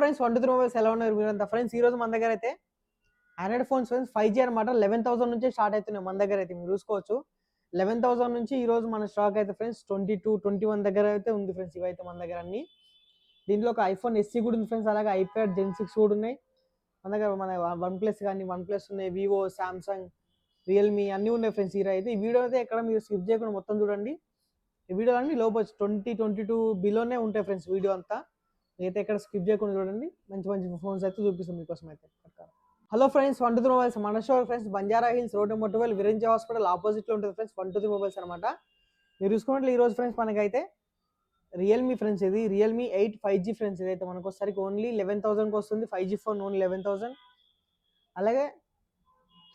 Friends, 123 mobiles ఎలా ఉన్నారు మీరంతా? ఫ్రెండ్స్, ఈ రోజు మన దగ్గర అయితే ఆండ్రాయిడ్ ఫోన్స్ ఫ్రెండ్స్ 5G అనమాట. 11,000 నుంచే స్టార్ట్ అవుతున్నాయి మన దగ్గర అయితే, మీరు చూసుకోవచ్చు. 11,000 నుంచి ఈ రోజు మన స్టాక్ అయితే ఫ్రెండ్స్ 22, 21 దగ్గర అయితే ఉంది ఫ్రెండ్స్. ఇవైతే మన దగ్గర అన్ని. దీంట్లో ఒక ఐఫోన్ ఎస్సీ కూడా ఉంది ఫ్రెండ్స్. అలాగే ఐప్యాడ్ జెన్ 6 కూడా ఉన్నాయి మన దగ్గర. మన వన్ ప్లస్ కానీ, వన్ ప్లస్ ఉన్నాయి, వివో, సామ్సంగ్, రియల్మీ అన్నీ ఉన్నాయి ఫ్రెండ్స్. ఈ వీడియో అయితే ఎక్కడ మీరు స్కిప్ చేయకుండా మొత్తం చూడండి. ఈ వీడియో అన్ని లోపు 22 బిలోనే ఉంటాయి ఫ్రెండ్స్. వీడియో అంతా అయితే ఎక్కడ స్కిప్ చేయకుండా చూడండి. మంచి మంచి ఫోన్స్ అయితే చూపిస్తాం మీకోసం అయితే. హలో ఫ్రెండ్స్, 123 మొబైల్స్ మన show friends. Banjara hills road number 12 Virinchi hospital ఆపోజిట్లో ఉంటుంది ఫ్రెండ్స్ 123 మొబైల్స్ అనమాట. మీరు చూసుకున్నట్లు ఈ రోజు ఫ్రెండ్స్ మనకైతే రియల్మీ ఫ్రెండ్స్, ఇది రియల్మీ 8 5G ఫ్రెండ్స్. ఇదైతే మనకు వచ్చేసరికి ఓన్లీ 11,000కి వస్తుంది. 5G phone only 11,000. అలాగే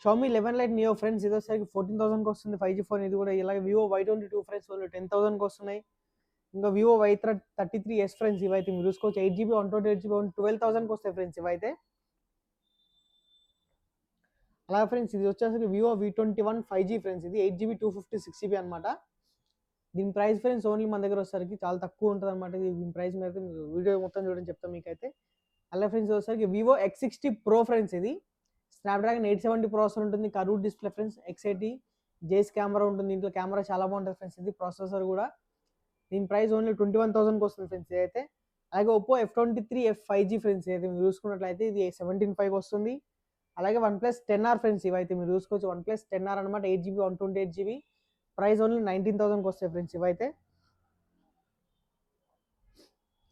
షామీ 11 లైట్ నియో ఫ్రెండ్స్, ఇది వచ్చేసరికి 14,000కి వస్తుంది 5G ఫోన్. ఇది కూడా ఇలాగే వివో Y22 ఫ్రెండ్స్ ఓన్లీ 10,000కి వస్తున్నాయి. ఇంకా వివో Y33s ఫ్రెండ్స్, ఇవైతే మీరు చూసుకోవచ్చు 8GB 128GB 12,000కి వస్తాయి ఫ్రెండ్స్ ఇవైతే. అలాగే ఫ్రెండ్స్ ఇది వచ్చేసరికి వివో V21 5G ఫ్రెండ్స్, ఇది 8GB 256GB అనమాట. దీని ప్రైస్ ఫ్రెండ్స్ ఓన్లీ మన దగ్గర వచ్చేసరికి చాలా తక్కువ ఉంటుంది అనమాట. దీని ప్రైస్ మీద మీరు వీడియో మొత్తం చూడని చెప్తాం మీకైతే. అలాగే ఫ్రెండ్స్ వచ్చేసరికి వివో X60 Pro ఫ్రెండ్స్, ఇది స్నాప్డ్రాగన్ 870 ప్రాసెసర్ ఉంటుంది. కర్వ్డ్ డిస్ప్లే ఫ్రెండ్స్, X80 జేస్ కెమెరా ఉంటుంది. దీంట్లో కెమెరా చాలా బాగుంటుంది ఫ్రెండ్స్. ఇది ప్రాసెసర్ కూడా. దీని ప్రైస్ ఓన్లీ 21,000కి వస్తుంది ఫ్రెండ్స్ ఇదైతే. అలాగే ఒప్పో F23 5G ఫ్రెండ్స్, అయితే మీరు చూసుకున్నట్లయితే ఇది 17.5 వస్తుంది. అలాగే వన్ ప్లస్ 10R ఫ్రెండ్స్, ఇవైతే మీరు చూసుకోవచ్చు. వన్ ప్లస్ 10R అనమాట, 8GB 128GB. ప్రైస్ ఓన్లీ 19,000కి వస్తాయి ఫ్రెండ్స్ ఇవైతే.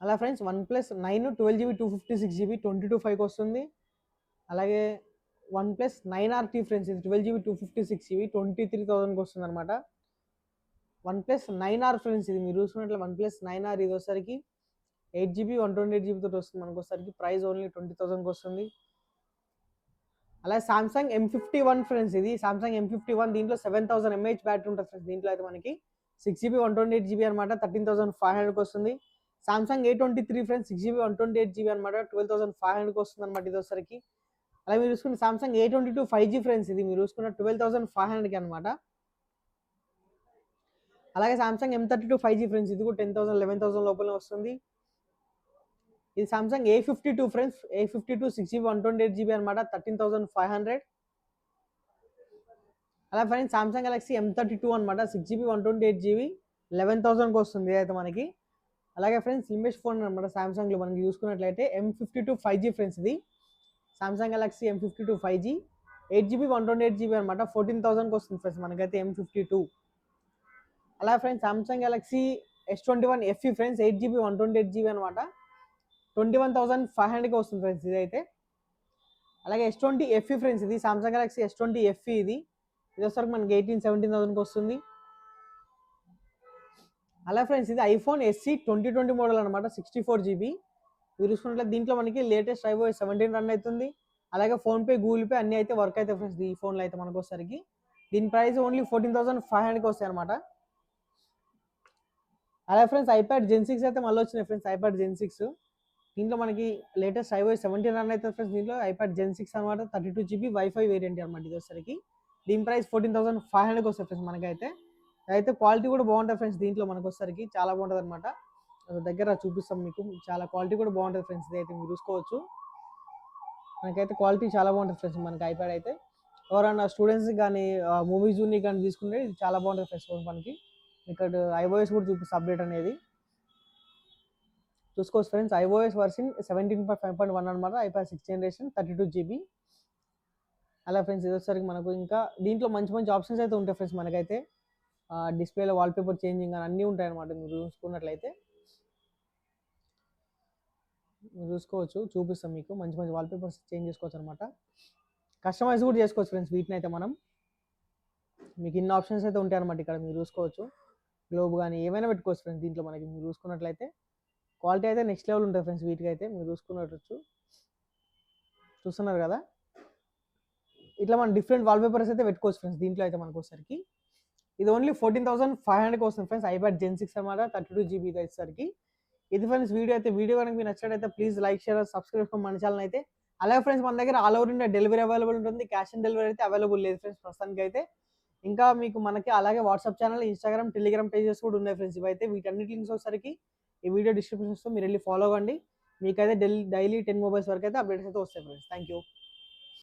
అలా friends one plus 9 12GB 256GB 22.5కి వస్తుంది. అలాగే వన్ ప్లస్ 9RT ఫ్రెండ్స్, ఇది 12GB 256GB 23,000కి వస్తుంది అనమాట. వన్ ప్లస్ 9R ఫ్రెండ్స్, ఇది మీరు చూసుకున్నట్లు వన్ ప్లస్ 9R ఇది వచ్చేసరికి 8GB 128GB తోటి వస్తుంది మనకు వచ్చేసరికి. ప్రైస్ ఓన్లీ 20,000కి వస్తుంది. అలాగే సామ్సంగ్ M51 ఫ్రెండ్స్, ఇది సామ్సంగ్ M51. దీంట్లో 7000 mAh బ్యాటరీ ఉంటుంది ఫ్రెండ్స్. దీంట్లో అయితే మనకి 6GB 128GB అనమాట, 13,500కి వస్తుంది. Samsung A23 friends, 6GB 128GB అనమాట, 12,500కి వస్తుంది అనమాట ఇది వచ్చేసరికి. అలాగే మీరు చూసుకున్న సామ్సంగ్ A22 5G ఫ్రెండ్స్, ఇది మీరు చూసుకున్న 12,500కి అనమాట. అలాగే సామ్సంగ్ M32 5G ఫ్రెండ్స్, ఇది కూడా 10,000 11,000 లోపల వస్తుంది. ఇది Samsung A52 friends, A52 6GB 128GB అనమాట, 13,500. అలా ఫ్రెండ్స్ సామ్సంగ్ గెలాక్సీ M32 అనమాట, 6GB 128GB 11,000కి వస్తుంది అయితే మనకి. అలాగే ఫ్రెండ్స్ లిమిట్ ఫోన్ అనమాట సామ్సంగ్లో మనకి చూసుకున్నట్లయితే M52 5G ఫ్రెండ్స్, ఇది Samsung Galaxy M52 5G 8GB 128GB అనమాట, 14,000కి వస్తుంది ఫ్రెండ్స్ మనకైతే M52. అలా friends Samsung Galaxy S21 FE friends, 8GB 128GB అనమాట, 21,500కి వస్తుంది ఫ్రెండ్స్ ఇదైతే. అలాగే S20 FE ఫ్రెండ్స్, ఇది సామ్సంగ్ గెలాక్సీ S20 FE, ఇది వచ్చేసరికి మనకి 17,000కి వస్తుంది. అలా ఫ్రెండ్స్ ఇది ఐఫోన్ SE 2020 మోడల్ అనమాట, 64GB. మీరు చూసుకున్నట్లయితే దీంట్లో మనకి లేటెస్ట్ iOS 17 రన్ అవుతుంది. అలాగే ఫోన్పే, గూగుల్ పే అన్నీ అయితే వర్క్ అవుతాయి ఫ్రెండ్స్ ఈ ఫోన్లో అయితే మనకు వచ్చేసరికి. దీని ప్రైస్ ఓన్లీ 14,500కి వస్తాయి అనమాట. అలాగే ఫ్రెండ్స్ ఐప్యాడ్ జెన్ 6 అయితే మళ్ళీ వచ్చినాయి ఫ్రెండ్స్. ఐప్యాడ్ జెన్ 6 దీంట్లో మనకి లేటెస్ట్ iOS 17 రన్ అవుతుంది ఫ్రెండ్స్. దీంట్లో ఐప్యాడ్ జెన్ 6 అనమాట, 32GB వైఫై వేరియంట్ అనమాట ఇది వచ్చేసరికి. దీని ప్రైస్ 14,500కి వస్తాయి ఫ్రెండ్స్ మనకైతే. అయితే క్వాలిటీ కూడా బాగుంటుంది ఫ్రెండ్స్. దీంట్లో మనకు వచ్చేసరికి చాలా బాగుంటుంది అనమాట. దగ్గర చూపిస్తాం మీకు. చాలా క్వాలిటీ కూడా బాగుంటుంది ఫ్రెండ్స్. ఇదైతే మీరు చూసుకోవచ్చు. మనకైతే క్వాలిటీ చాలా బాగుంటుంది ఫ్రెండ్స్ మనకి ఐప్యాడ్ అయితే. ఎవరైనా స్టూడెంట్స్ కానీ మూవీస్ జూని కానీ తీసుకుంటే ఇది చాలా బాగుంటుంది ఫ్రెండ్స్ ఫోన్ మనకి. ఇక్కడ iOS కూడా చూపిస్తుంది అప్డేట్ అనేది చూసుకోవచ్చు ఫ్రెండ్స్. iOS వర్షన్ 17.5.1 అనమాట, ఐప్యాడ్ 6th జనరేషన్ 32GB. అలా ఫ్రెండ్స్ ఇది వచ్చేసరికి మనకు ఇంకా దీంట్లో మంచి మంచి ఆప్షన్స్ అయితే ఉంటాయి ఫ్రెండ్స్ మనకైతే. డిస్ప్లేలో వాల్పేపర్ చేంజింగ్ అని అన్నీ ఉంటాయి అనమాట. మీరు చూసుకున్నట్లయితే మీరు చూసుకోవచ్చు, చూపిస్తాం మీకు. మంచి మంచి వాల్పేపర్స్ చేంజ్ చేసుకోవచ్చు అనమాట. కస్టమైజ్ కూడా చేసుకోవచ్చు ఫ్రెండ్స్ వీటిని అయితే మనం. మీకు ఇన్ని ఆప్షన్స్ అయితే ఉంటాయి అనమాట ఇక్కడ మీరు చూసుకోవచ్చు. గ్లోబ్ కానీ ఏమైనా పెట్టుకోవచ్చు ఫ్రెండ్స్ దీంట్లో మనకి. మీరు చూసుకున్నట్లయితే క్వాలిటీ అయితే నెక్స్ట్ లెవెల్ ఉంటుంది ఫ్రెండ్స్ వీటికి అయితే. మీరు చూస్తున్నారు కదా, ఇట్లా మనం డిఫరెంట్ వాల్పేపర్స్ అయితే పెట్టుకోవచ్చు ఫ్రెండ్స్ దీంట్లో అయితే మనకు వచ్చేసరికి. ఇది ఓన్లీ 14,500కి వస్తుంది ఫ్రెండ్స్. ఐప్యాడ్ జెన్ 6 అనమాట, 32GB వచ్చేసరికి. ఇది ఫ్రెండ్స్ వీడియో అయితే. వీడియో కనుక మీకు నచ్చినట్లయితే ప్లీజ్ లైక్, షేర్, సబ్స్క్రైబ్ మన ఛానల్ అయితే. అలాగే ఫ్రెండ్స్ మన దగ్గర all over India delivery available ఉంటుంది. క్యాష్ ఆన్ డెలివరీ అయితే అవైలబుల్ లేదు ఫ్రెండ్స్ ప్రస్తుతానికి అయితే. ఇంకా మీకు మనకి అలాగే WhatsApp channel, Instagram, Telegram pages కూడా ఉన్నాయి ఫ్రెండ్స్ ఇవైతే. వీటన్నిటి లింక్స్ వచ్చేసరికి ఈ వీడియో డిస్క్రిప్షన్స్లో మీరు వెళ్ళి ఫాలో అవ్వండి. మీకైతే డైలీ 10 మొబైల్స్ వరకు అయితే అప్డేట్స్ అయితే వస్తాయి ఫ్రెండ్స్. Thank you.